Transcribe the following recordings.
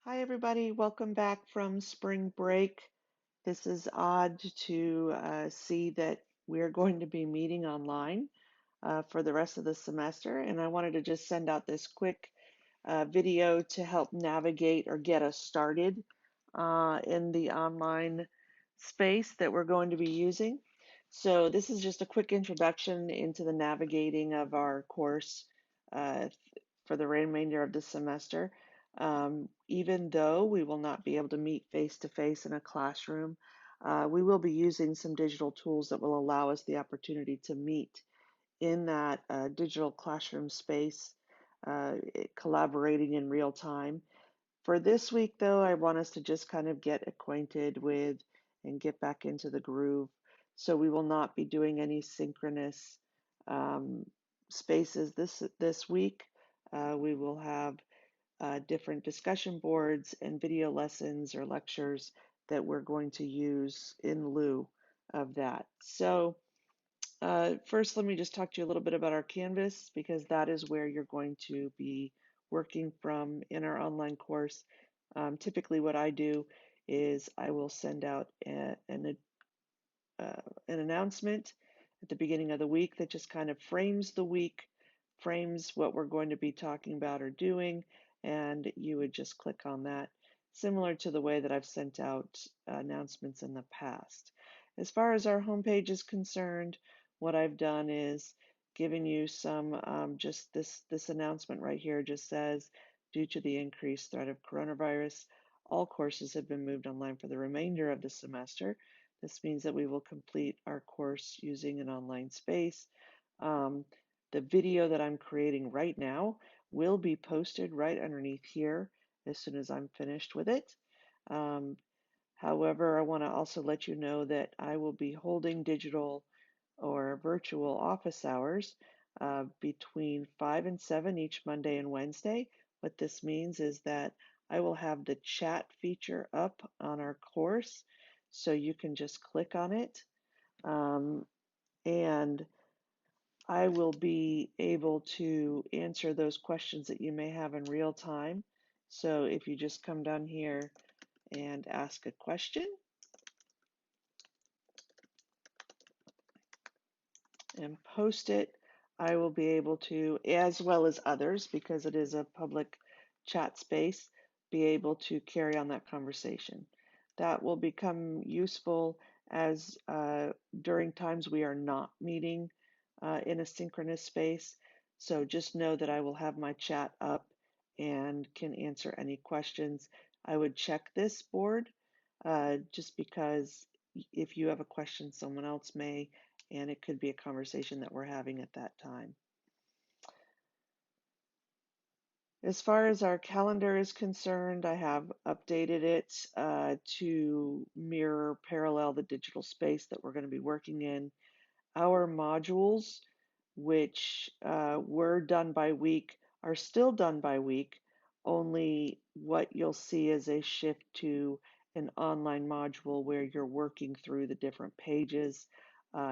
Hi, everybody. Welcome back from spring break. This is odd to see that we're going to be meeting online for the rest of the semester, and I wanted to just send out this quick video to help navigate or get us started in the online space that we're going to be using. So this is just a quick introduction into the navigating of our course uh, for the remainder of the semester. Even though we will not be able to meet face to face in a classroom, we will be using some digital tools that will allow us the opportunity to meet in that digital classroom space, collaborating in real time. For this week, though, I want us to just kind of get acquainted with and get back into the groove. So we will not be doing any synchronous um, spaces this week. We will have different discussion boards and video lessons or lectures that we're going to use in lieu of that. So first, let me just talk to you a little bit about our Canvas because that is where you're going to be working from in our online course. Typically, what I do is I will send out an announcement at the beginning of the week that just kind of frames the week, frames what we're going to be talking about or doing, and you would just click on that, similar to the way that I've sent out announcements in the past. As far as our homepage is concerned, what I've done is given you some just this announcement right here just says, due to the increased threat of coronavirus, all courses have been moved online for the remainder of the semester. This means that we will complete our course using an online space. Um, the video that I'm creating right now will be posted right underneath here as soon as I'm finished with it. Um, However, I want to also let you know that I will be holding digital or virtual office hours between 5 and 7 each Monday and Wednesday. What this means is that I will have the chat feature up on our course, so you can just click on it. And I will be able to answer those questions that you may have in real time. So if you just come down here and ask a question and post it, I will be able to, as well as others, because it is a public chat space, be able to carry on that conversation. That will become useful as during times we are not meeting in a synchronous space. So just know that I will have my chat up and can answer any questions. I would check this board just because if you have a question, someone else may, and it could be a conversation that we're having at that time. As far as our calendar is concerned, I have updated it to mirror parallel the digital space that we're going to be working in. Our modules, which were done by week, are still done by week, only what you'll see is a shift to an online module where you're working through the different pages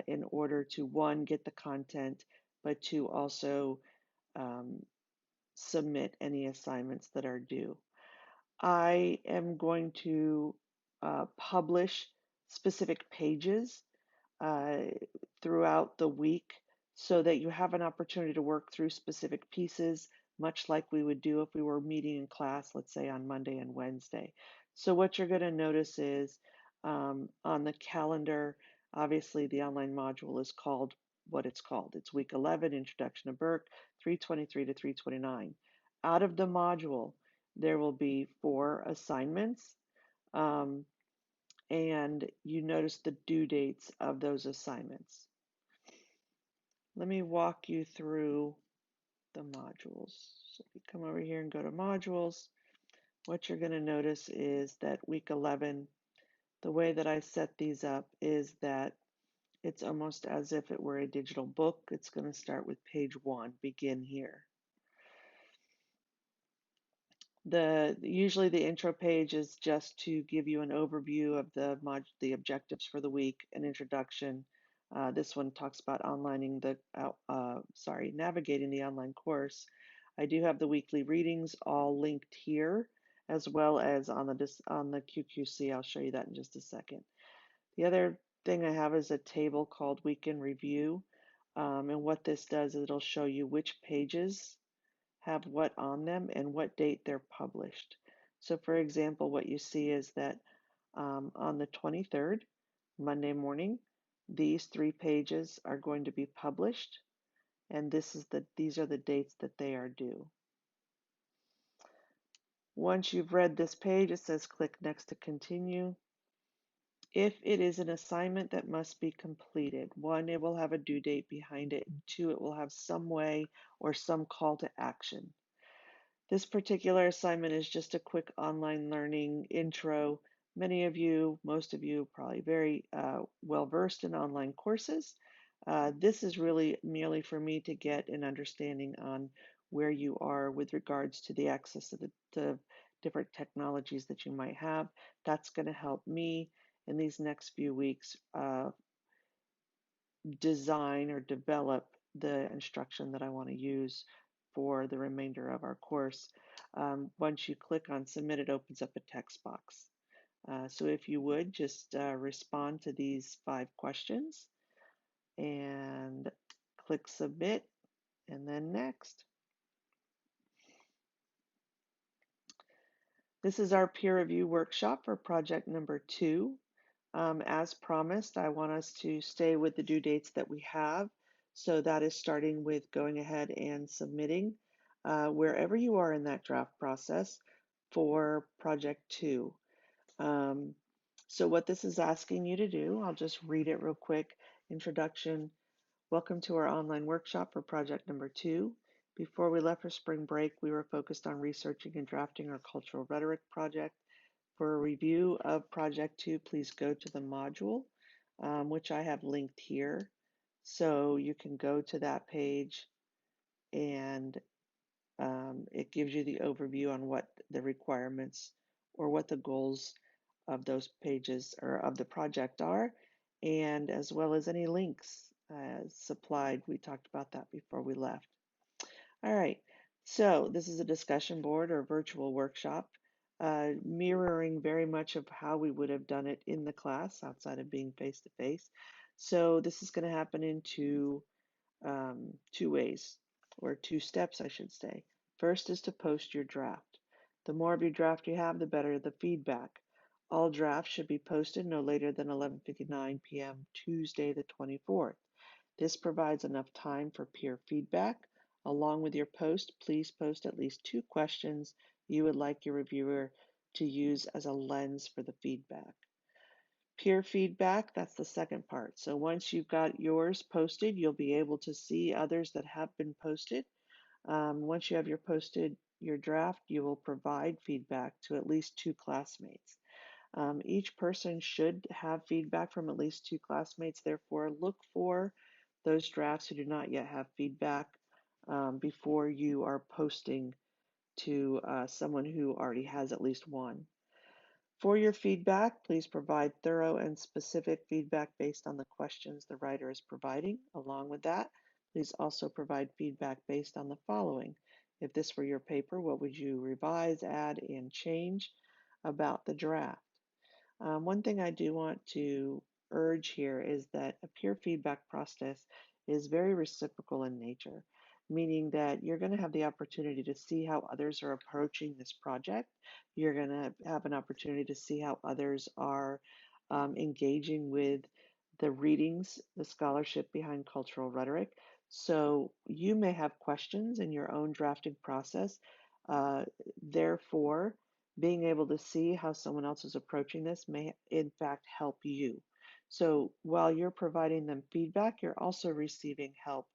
in order to, one, get the content, but two, also um, submit any assignments that are due. I am going to publish specific pages uh, throughout the week so that you have an opportunity to work through specific pieces, much like we would do if we were meeting in class, let's say on Monday and Wednesday. So what you're going to notice is on the calendar, obviously the online module is called what it's called. It's week 11, Introduction to Burke, 323 to 329. Out of the module, there will be 4 assignments. Um, and you notice the due dates of those assignments. Let me walk you through the modules. So if you come over here and go to modules, what you're going to notice is that week 11, the way that I set these up is that it's almost as if it were a digital book. It's going to start with page 1, begin here. Usually the intro page is just to give you an overview of the objectives for the week, an introduction. This one talks about navigating the online course. I do have the weekly readings all linked here, as well as on the QQC. I'll show you that in just a second. The other thing I have is a table called Week in Review. And what this does is it'll show you which pages have what on them and what date they're published. So for example, what you see is that on the 23rd, Monday morning, these 3 pages are going to be published, and these are the dates that they are due. Once you've read this page, it says click next to continue. If it is an assignment that must be completed, 1, it will have a due date behind it, and 2, it will have some way or some call to action. This particular assignment is just a quick online learning intro. Many of you, most of you, probably very well versed in online courses. This is really merely for me to get an understanding on where you are with regards to the access to the different technologies that you might have. That's going to help me in these next few weeks design or develop the instruction that I want to use for the remainder of our course. Once you click on submit, it opens up a text box. So if you would just respond to these 5 questions and click submit and then next. This is our peer review workshop for project number 2. As promised, I want us to stay with the due dates that we have. So that is starting with going ahead and submitting wherever you are in that draft process for project 2. So what this is asking you to do, I'll just read it real quick. Introduction. Welcome to our online workshop for project number 2. Before we left for spring break, we were focused on researching and drafting our cultural rhetoric project. For a review of Project 2, please go to the module, which I have linked here. So you can go to that page and it gives you the overview on what the requirements or what the goals of those pages or of the project are, and as well as any links supplied. We talked about that before we left. All right, so this is a discussion board or virtual workshop, mirroring very much of how we would have done it in the class outside of being face-to-face. So this is going to happen in two ways, or 2 steps, I should say. First is to post your draft. The more of your draft you have, the better the feedback. All drafts should be posted no later than 11:59 p.m. Tuesday the 24th. This provides enough time for peer feedback. Along with your post, please post at least 2 questions you would like your reviewer to use as a lens for the feedback. Peer feedback, that's the second part. So once you've got yours posted, you'll be able to see others that have been posted. Once you have your draft, you will provide feedback to at least 2 classmates. Each person should have feedback from at least 2 classmates. Therefore, look for those drafts who do not yet have feedback before you are posting to someone who already has at least 1. For your feedback, please provide thorough and specific feedback based on the questions the writer is providing. Along with that, please also provide feedback based on the following. If this were your paper, what would you revise, add, and change about the draft? One thing I do want to urge here is that a peer feedback process is very reciprocal in nature, meaning that you're going to have the opportunity to see how others are approaching this project. You're going to have an opportunity to see how others are engaging with the readings, the scholarship behind cultural rhetoric. So you may have questions in your own drafting process. Therefore, being able to see how someone else is approaching this may in fact help you. So while you're providing them feedback, you're also receiving help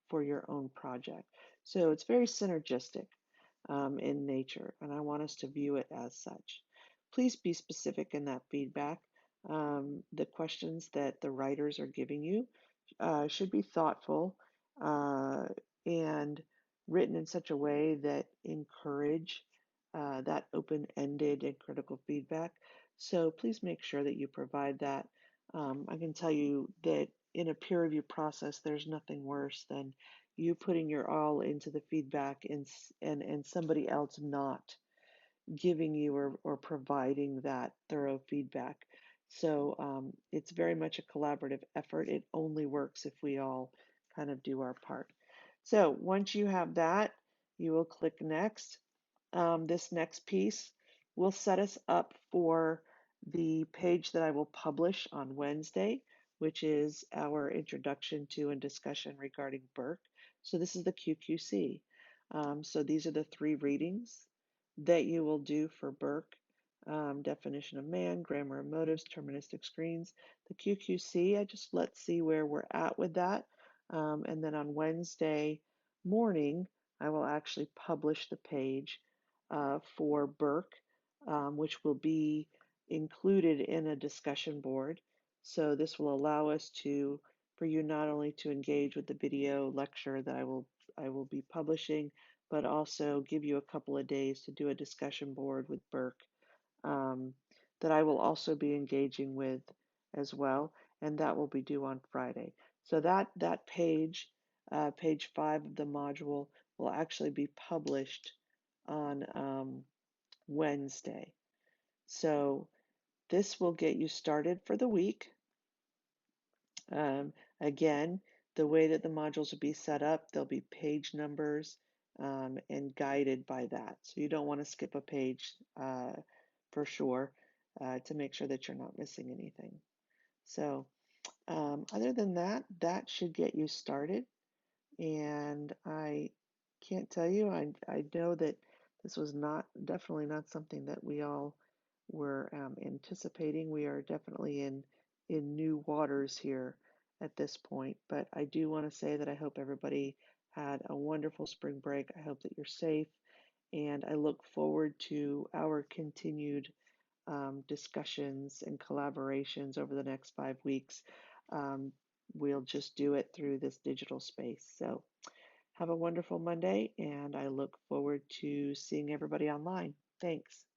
for your own project. So it's very synergistic in nature, and I want us to view it as such. Please be specific in that feedback. The questions that the writers are giving you should be thoughtful and written in such a way that encourage that open-ended and critical feedback. So please make sure that you provide that. I can tell you that in a peer review process, there's nothing worse than you putting your all into the feedback and somebody else not giving you or providing that thorough feedback. So it's very much a collaborative effort. It only works if we all kind of do our part. So once you have that, you will click next. This next piece will set us up for the page that I will publish on Wednesday, which is our introduction to and discussion regarding Burke. So this is the QQC. So these are the three readings that you will do for Burke. Definition of man, grammar and motives, terministic screens. The QQC, let's see where we're at with that. And then on Wednesday morning, I will actually publish the page for Burke, which will be included in a discussion board. So this will allow us for you not only to engage with the video lecture that I will be publishing, but also give you a couple of days to do a discussion board with Burke um, that I will also be engaging with as well, and that will be due on Friday. So that page, page 5 of the module, will actually be published on Wednesday. So this will get you started for the week. Again, the way that the modules will be set up, there'll be page numbers and guided by that. So you don't want to skip a page for sure to make sure that you're not missing anything. So other than that, that should get you started. And I can't tell you, I know that this was definitely not something that we all were anticipating. We are definitely in new waters here at this point. But I do want to say that I hope everybody had a wonderful spring break. I hope that you're safe, and I look forward to our continued discussions and collaborations over the next 5 weeks. Um, we'll just do it through this digital space. So have a wonderful Monday, and I look forward to seeing everybody online. Thanks.